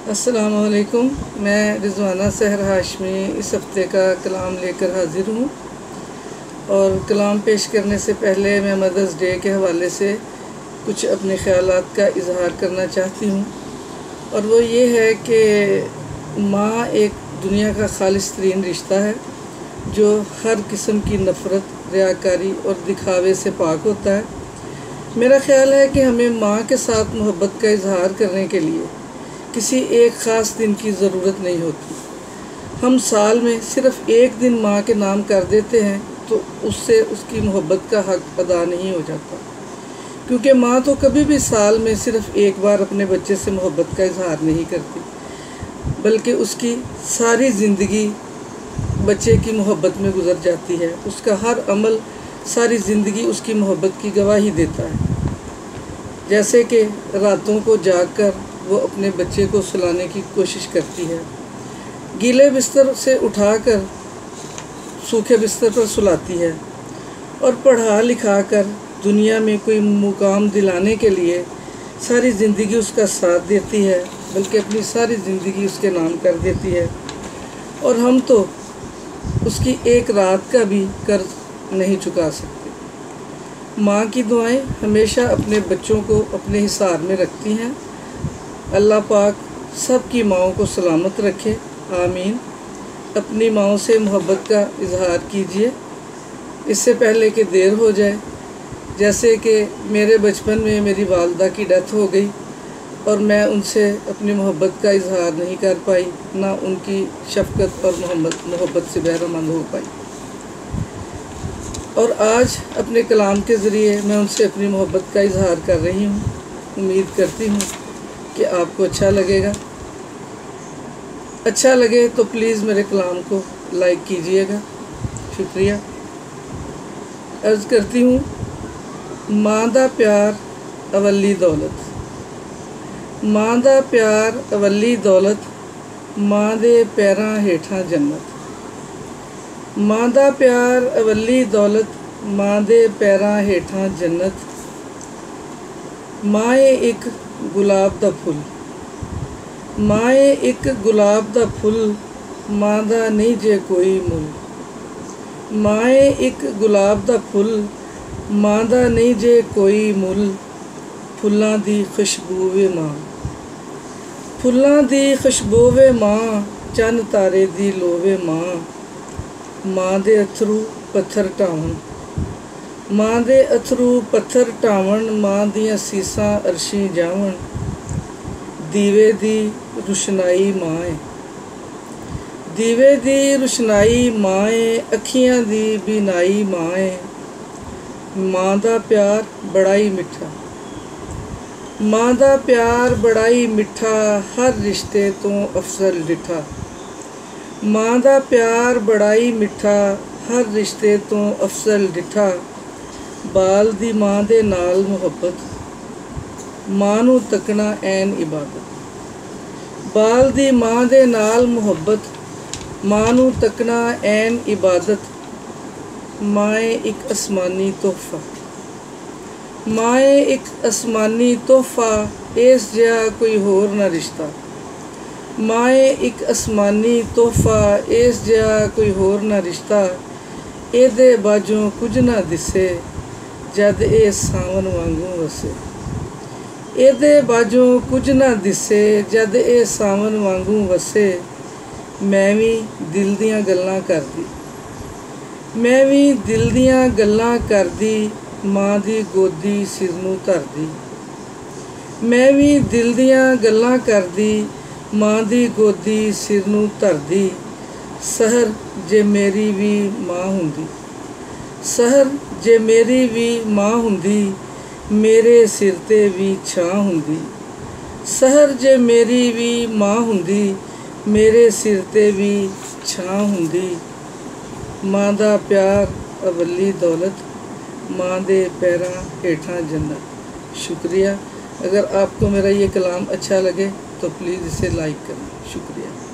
السلام علیکم، میں رضوانہ سحر ہاشمی اس ہفتے کا کلام لے کر حاضر ہوں، اور کلام پیش کرنے سے پہلے میں مدرس ڈے کے حوالے سے کچھ اپنے خیالات کا اظہار کرنا چاہتی ہوں، اور وہ یہ ہے کہ ماں ایک دنیا کا خالص ترین رشتہ ہے جو ہر قسم کی نفرت، ریاکاری اور دکھاوے سے پاک ہوتا ہے۔ میرا خیال ہے کہ ہمیں ماں کے ساتھ محبت کا اظہار کرنے کے لیے کسی ایک خاص دن کی ضرورت نہیں ہوتی۔ ہم سال میں صرف ایک دن ماں کے نام کر دیتے ہیں تو اس سے اس کی محبت کا حق ادا نہیں ہو جاتا، کیونکہ ماں تو کبھی بھی سال میں صرف ایک بار اپنے بچے سے محبت کا اظہار نہیں کرتی، بلکہ اس کی ساری زندگی بچے کی محبت میں گزر جاتی ہے۔ اس کا ہر عمل ساری زندگی اس کی محبت کی گواہی دیتا ہے، جیسے کہ راتوں کو جاگ کر وہ اپنے بچے کو سلانے کی کوشش کرتی ہے، گیلے بستر سے اٹھا کر سوکھے بستر پر سلاتی ہے، اور پڑھا لکھا کر دنیا میں کوئی مقام دلانے کے لیے ساری زندگی اس کا ساتھ دیتی ہے، بلکہ اپنی ساری زندگی اس کے نام کر دیتی ہے، اور ہم تو اس کی ایک رات کا بھی قرض نہیں چکا سکتے۔ ماں کی دعائیں ہمیشہ اپنے بچوں کو اپنے حصار میں رکھتی ہیں۔ اللہ پاک سب کی ماؤں کو سلامت رکھے، آمین۔ اپنی ماؤں سے محبت کا اظہار کیجیے اس سے پہلے کہ دیر ہو جائے۔ جیسے کہ میرے بچپن میں میری والدہ کی ڈیتھ ہو گئی، اور میں ان سے اپنی محبت کا اظہار نہیں کر پائی، نہ ان کی شفقت اور محبت سے بہرہ مند ہو پائی، اور آج اپنے کلام کے ذریعے میں ان سے اپنی محبت کا اظہار کر رہی ہوں۔ امید کرتی ہوں کہ آپ کو اچھا لگے گا۔ اچھا لگے تو پلیز میرے کلام کو لائک کیجئے گا، شکریہ۔ عرض کرتی ہوں، ماں دا پیار اولی دولت، ماں دا پیار اولی دولت، ماں دے پیراں ہیٹھاں جنت، ماں دا پیار اولی دولت، ماں دے پیراں ہیٹھاں جنت، ماں اے ایک گلاب دا پھل، ماں اے ایک گلاب دا پھل، ماں دا نہیں جے کوئی مل، ماں اے ایک گلاب دا پھل، ماں دا نہیں جے کوئی مل، پھلاں دی خوشبوئے ماں، پھلاں دی خوشبوئے ماں، چن تارے دی لووے ماں، ماں دے اتھرو پتھر ٹھاون، ماں دے اتھرو پتھر ٹھاون، ماں دیاں سیساں عرشیں جاون، دیوے دی روشنائی ماں اے، دیوے دی روشنائی ماں اے، اکھیاں دی بینائی ماں اے، ماں دا پیار بڑا ہی میٹھا، ماں دا پیار بڑا ہی میٹھا، ہر رشتے تو افضل ڈٹھا، ماں دا پیار بڑا ہی میٹھا، ہر رشتے تو افضل ڈٹھا، بال دی ماں دے نال محبت، ماں نوں تکنا این عبادت، بال دی ماں دے نال محبت، ماں نوں تکنا این عبادت، ماں اے ایک آسمانی تحفہ، ماں اے ایک آسمانی تحفہ، اس جہا کوئی ہور نہ رشتہ، ماں اے ایک آسمانی تحفہ، اس جہا کوئی ہور نہ رشتہ، اے دے باجوں کچھ نہ دسے، جد اے ساون وانگوں وسے، اے دے باجوں کچھ نہ دسے، جد اے ساون وانگوں وسے، میں وی دل دیاں گلاں کردی، میں وی دل دیاں گلاں کردی، ماں دی گودی سر نوں دھردی، میں وی دل دیاں گلاں کردی، ماں دی گودی سر نوں دھردی، سحر جے میری وی ماں ہوندی، سحر جے میری وی ماں ہوندی، میرے سر تے وی چھاں ہوندی، سحر جے میری وی ماں ہوندی، میرے سر تے وی چھاں ہوندی، ماں دا پیار اولی دولت، ماں دے پیراں ہیٹھاں جنت۔ شکریہ۔ اگر آپ کو میرا یہ کلام اچھا لگے تو پلیز اسے لائک کریں، شکریہ۔